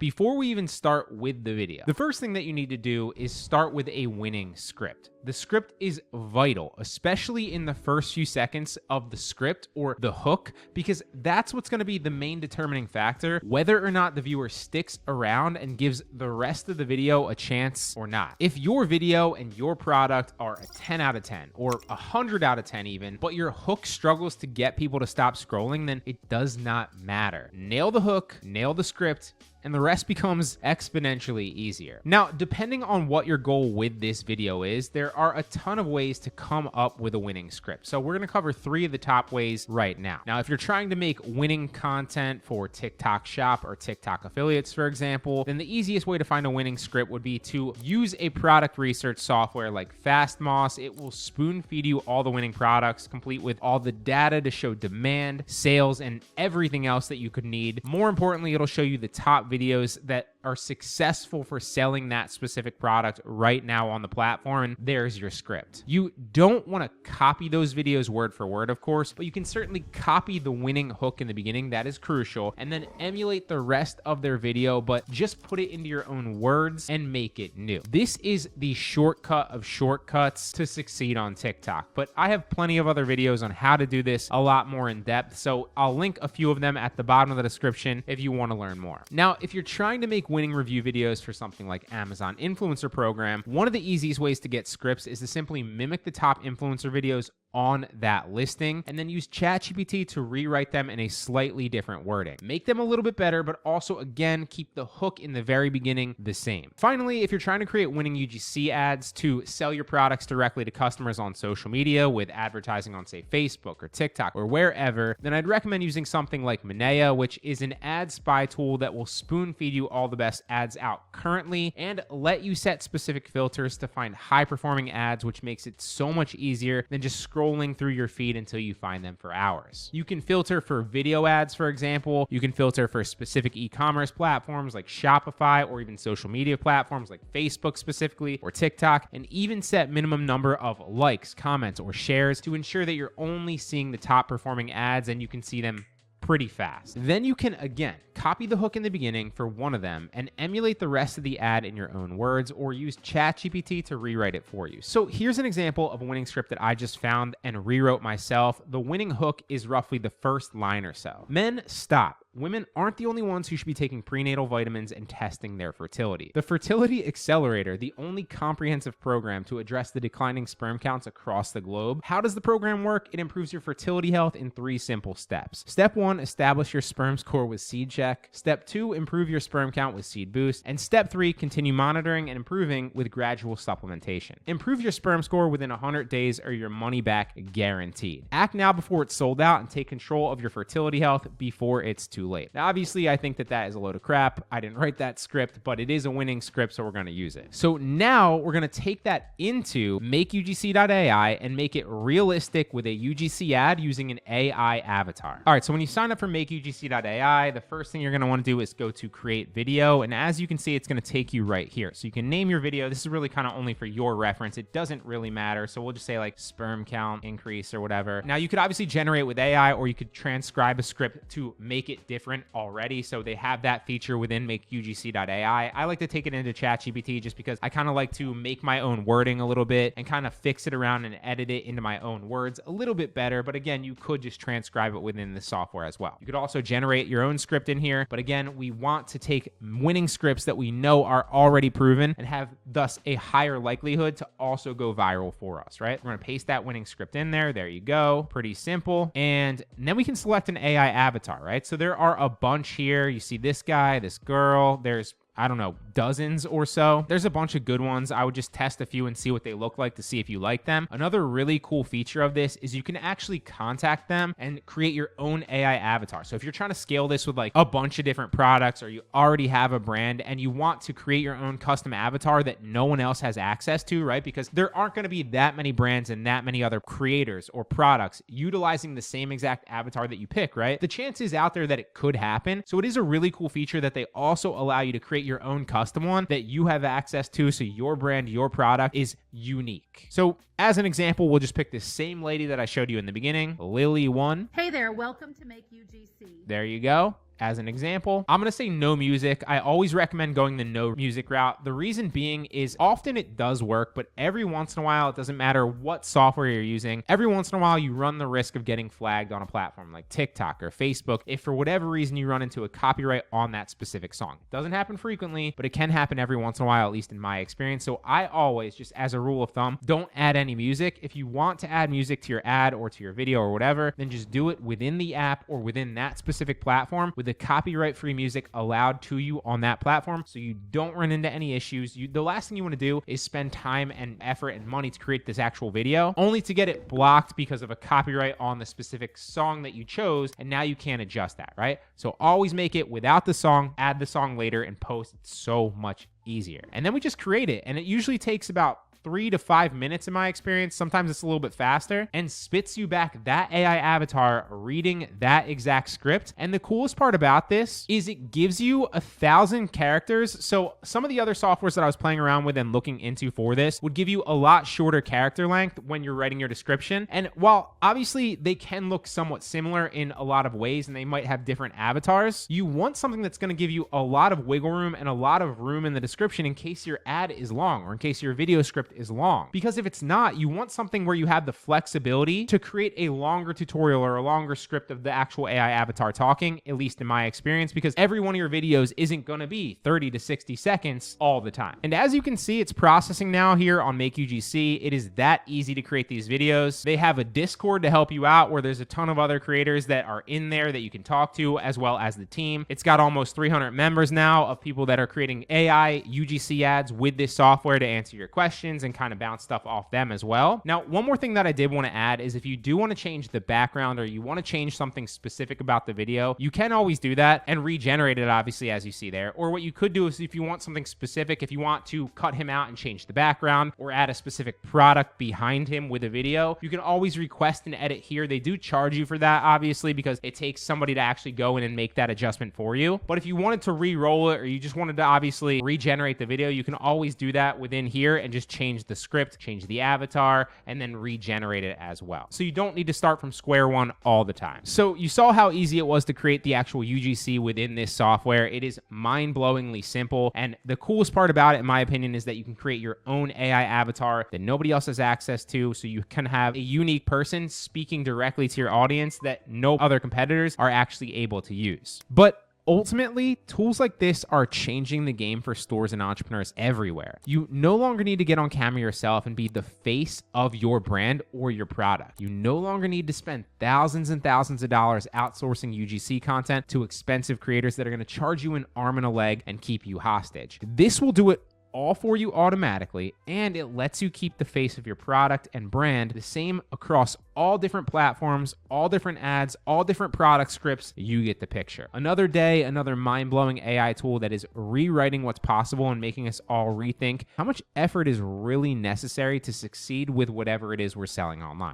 before we even start with the video, the first thing that you need to do is start with a winning script. The script is vital, especially in the first few seconds of the script or the hook, because that's what's going to be the main determining factor whether or not the viewer sticks around and gives the rest of the video a chance or not. If your video and your product are a 10 out of 10 or 100 out of 10 even, but your hook struggles to get people to stop scrolling, then it does not matter. Nail the hook, nail the script, and the rest becomes exponentially easier. Now, depending on what your goal with this video is, there are a ton of ways to come up with a winning script. So we're gonna cover 3 of the top ways right now. Now, if you're trying to make winning content for TikTok Shop or TikTok affiliates, for example, then the easiest way to find a winning script would be to use a product research software like FastMoss. It will spoon feed you all the winning products, complete with all the data to show demand, sales, and everything else that you could need. More importantly, it'll show you the top videos that are successful for selling that specific product right now on the platform, and there's your script. You don't want to copy those videos word for word, of course, but you can certainly copy the winning hook in the beginning. That is crucial, and then emulate the rest of their video, but just put it into your own words and make it new. This is the shortcut of shortcuts to succeed on TikTok, but I have plenty of other videos on how to do this a lot more in depth, so I'll link a few of them at the bottom of the description if you want to learn more. Now, if you're trying to make winning review videos for something like Amazon Influencer Program, one of the easiest ways to get scripts is to simply mimic the top influencer videos on that listing and then use ChatGPT to rewrite them in a slightly different wording. Make them a little bit better, but also, again, keep the hook in the very beginning the same. Finally, if you're trying to create winning UGC ads to sell your products directly to customers on social media with advertising on, say, Facebook or TikTok or wherever, then I'd recommend using something like Mentorship, which is an ad spy tool that will spoon feed you all the best ads out currently and let you set specific filters to find high-performing ads, which makes it so much easier than just scrolling through your feed until you find them for hours. You can filter for video ads, for example. You can filter for specific e-commerce platforms like Shopify or even social media platforms like Facebook specifically or TikTok, and even set minimum number of likes, comments, or shares to ensure that you're only seeing the top performing ads and you can see them pretty fast. Then you can, again, copy the hook in the beginning for one of them and emulate the rest of the ad in your own words or use ChatGPT to rewrite it for you. So here's an example of a winning script that I just found and rewrote myself. The winning hook is roughly the first line or so. Men, stop. Women aren't the only ones who should be taking prenatal vitamins and testing their fertility. The Fertility Accelerator, the only comprehensive program to address the declining sperm counts across the globe. How does the program work? It improves your fertility health in 3 simple steps. Step 1, establish your sperm score with Seed Check. Step 2, improve your sperm count with Seed Boost. And step 3, continue monitoring and improving with gradual supplementation. Improve your sperm score within 100 days or your money back guaranteed. Act now before it's sold out and take control of your fertility health before it's too late. Now, obviously, I think that is a load of crap. I didn't write that script, but it is a winning script, so we're going to use it. So now we're going to take that into MakeUGC.ai and make it realistic with a UGC ad using an AI avatar. All right, so when you sign up for MakeUGC.ai, the first thing you're going to want to do is go to create video. And as you can see, it's going to take you right here. So you can name your video. This is really kind of only for your reference. It doesn't really matter. So we'll just say like sperm count increase or whatever. Now you could obviously generate with AI, or you could transcribe a script to make it different already. So they have that feature within MakeUGC.ai. I like to take it into ChatGPT just because I kind of like to make my own wording a little bit and kind of fix it around and edit it into my own words a little bit better. But again, you could just transcribe it within the software as well. You could also generate your own script in here. But again, we want to take winning scripts that we know are already proven and have thus a higher likelihood to also go viral for us, right? We're going to paste that winning script in there. There you go. Pretty simple. And then we can select an AI avatar, right? So there are a bunch here. You see this guy, this girl. There's, I don't know, dozens or so. There's a bunch of good ones. I would just test a few and see what they look like to see if you like them. Another really cool feature of this is you can actually contact them and create your own AI avatar. So if you're trying to scale this with like a bunch of different products, or you already have a brand and you want to create your own custom avatar that no one else has access to, right? Because there aren't going to be that many brands and that many other creators or products utilizing the same exact avatar that you pick, right? The chance is out there that it could happen. So it is a really cool feature that they also allow you to create your own custom one that you have access to, so your brand, your product is unique. So as an example, we'll just pick this same lady that I showed you in the beginning, Lily1. Hey there, welcome to Make UGC. There you go. as an example, I'm going to say no music. I always recommend going the no music route. The reason being is often it does work, but every once in a while, it doesn't matter what software you're using. Every once in a while, you run the risk of getting flagged on a platform like TikTok or Facebook if for whatever reason you run into a copyright on that specific song. It doesn't happen frequently, but it can happen every once in a while, at least in my experience. So I always, just as a rule of thumb, don't add any music. If you want to add music to your ad or to your video or whatever, then just do it within the app or within that specific platform with the copyright-free music allowed to you on that platform, so you don't run into any issues. The last thing you want to do is spend time and effort and money to create this actual video only to get it blocked because of a copyright on the specific song that you chose, and now you can't adjust that, right? So always make it without the song, add the song later, and post. It's so much easier. And then we just create it, and it usually takes about 3 to 5 minutes in my experience. Sometimes it's a little bit faster, and spits you back that AI avatar reading that exact script. And the coolest part about this is it gives you 1,000 characters. So some of the other softwares that I was playing around with and looking into for this would give you a lot shorter character length when you're writing your description. And while obviously they can look somewhat similar in a lot of ways and they might have different avatars, you want something that's going to give you a lot of wiggle room and a lot of room in the description in case your ad is long or in case your video script is long. Because if it's not, you want something where you have the flexibility to create a longer tutorial or a longer script of the actual AI avatar talking, at least in my experience, because every one of your videos isn't going to be 30 to 60 seconds all the time. And as you can see, it's processing now here on Make UGC. It is that easy to create these videos. They have a Discord to help you out where there's a ton of other creators that are in there that you can talk to, as well as the team. It's got almost 300 members now of people that are creating AI UGC ads with this software to answer your questions and kind of bounce stuff off them as well. Now, one more thing that I did want to add is if you do want to change the background or you want to change something specific about the video, you can always do that and regenerate it, obviously, as you see there. Or what you could do is if you want something specific, if you want to cut him out and change the background or add a specific product behind him with a video, you can always request an edit here. They do charge you for that, obviously, because it takes somebody to actually go in and make that adjustment for you. But if you wanted to re-roll it or you just wanted to obviously regenerate the video, you can always do that within here and just change the script, change the avatar, and then regenerate it as well. So you don't need to start from square one all the time. So you saw how easy it was to create the actual UGC within this software. It is mind-blowingly simple. And the coolest part about it, in my opinion, is that you can create your own AI avatar that nobody else has access to. So you can have a unique person speaking directly to your audience that no other competitors are actually able to use. But ultimately, tools like this are changing the game for stores and entrepreneurs everywhere. You no longer need to get on camera yourself and be the face of your brand or your product. You no longer need to spend thousands and thousands of dollars outsourcing UGC content to expensive creators that are going to charge you an arm and a leg and keep you hostage. This will do it all for you automatically, and it lets you keep the face of your product and brand the same across all different platforms, all different ads, all different product scripts. You get the picture. Another day, another mind-blowing AI tool that is rewriting what's possible and making us all rethink how much effort is really necessary to succeed with whatever it is we're selling online.